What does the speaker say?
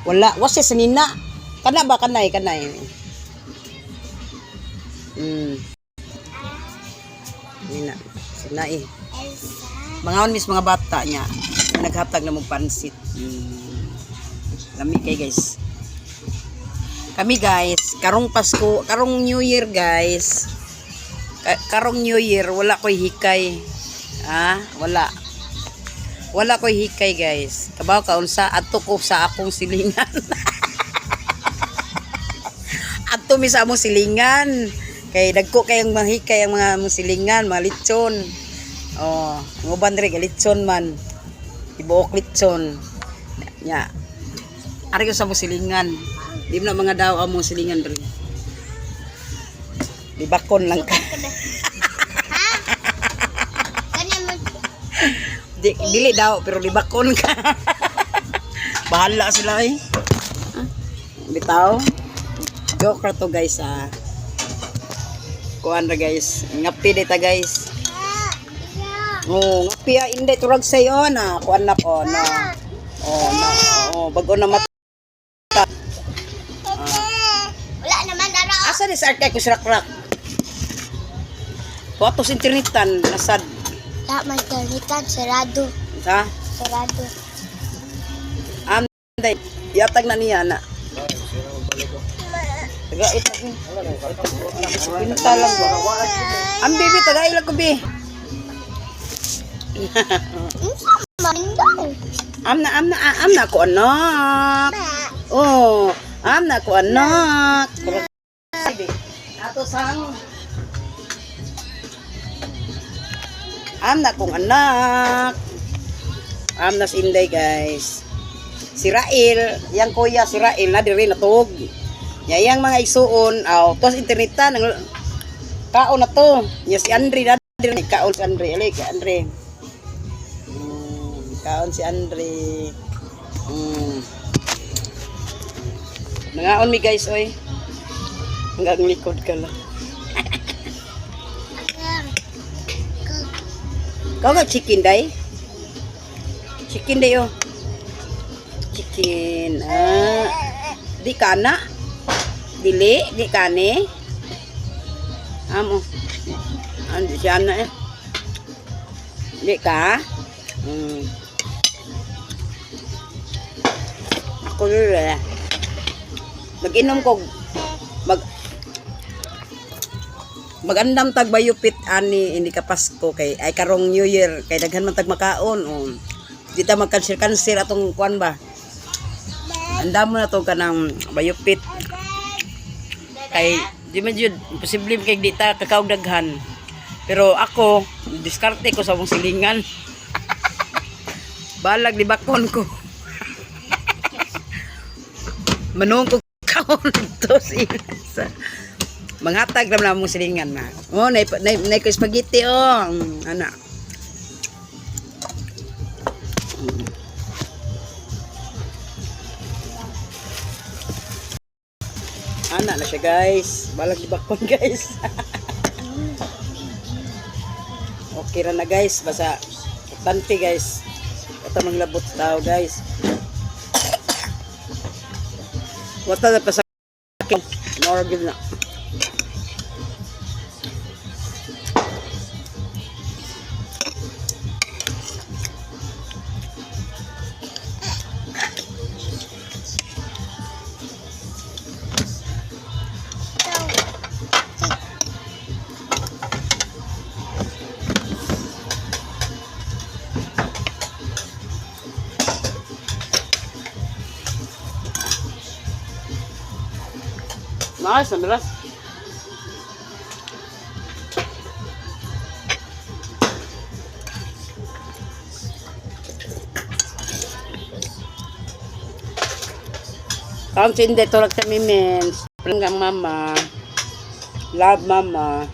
Wala. Wasi sa nina. Kana ba? Kanay. Nina. Sinai. Mga mis mga bata niya. Naghatag na mong pansit. Lami kay guys. Kami guys, karong Pasko, karong New Year guys. Karong New Year, wala ko'y hikay. Wala. Wala ko'y hikay guys. Kabaw kaunsa adto ko sa akong silingan. Adto mi sa among silingan. Kay dagko kayong mahikay ang mga silingan, mga litson. Oh, nguban diri litson man. Ibuok litson. Nya. Ari ko sa among silingan. Di na mga daw among silingan diri. Di bakon lang ka. Dili daw pero libakon ka. Bahala sila eh. Bitaw. Joke ra to guys Kuan ra guys. Ngapi dita guys. Oh, ngapi inde turag sayo na. Kuan na po na. Bago na mata. Wala naman daro. Asa ni sa arkay ko sirak-rak. Fotos internetan nasad. Tak magkalitan, sarado. Ha? Sarado. Day, yatag na niya na. Tagait na ko. Pinta lang ba? Ang bibi, tagait lang ko bi. Amna ko anak. Oh, amna ko anak. Ato sang amna kong anak. Amna si Inday guys. Si Rael, yang kuya si Rael na diri natug. Nya yang mga isuon, tos internetan nang kaon na to. Nya si Andre na diri kaon si Andre, ali ka Andre. Kaon si Andre. Nangaon mi guys oy. Hanggang likod ka lang. Kau nga chicken day? Chicken day oh. Chicken. Di kana? Dili? Di kane? Amo. Andi siya na eh. Di ka? Ako rin. Mag-inom ko. Magandam tag bayupit ani hindi ka Pasko kay ay karong New Year kay daghan man tag makaon di ta magkanser atong kuan ba andam mo na to kanang bayupit kay di man jud imposible kay di ta kakaog daghan pero ako diskarte ko sa mong silingan. Balag di bakon ko. Manong ko kaon to sa manghatag na mong silingan na. Oh, nay ko spaghetti oh. Ana. Ana na siya guys. Balag di bakon guys. Okay ra na guys. Basta tanti guys. Ito manglabot tao guys. Wata na pa sa akin. More give na. Nice, Andres. Kaunti hindi tulad sa mimins. Pringgang mama. Love mama.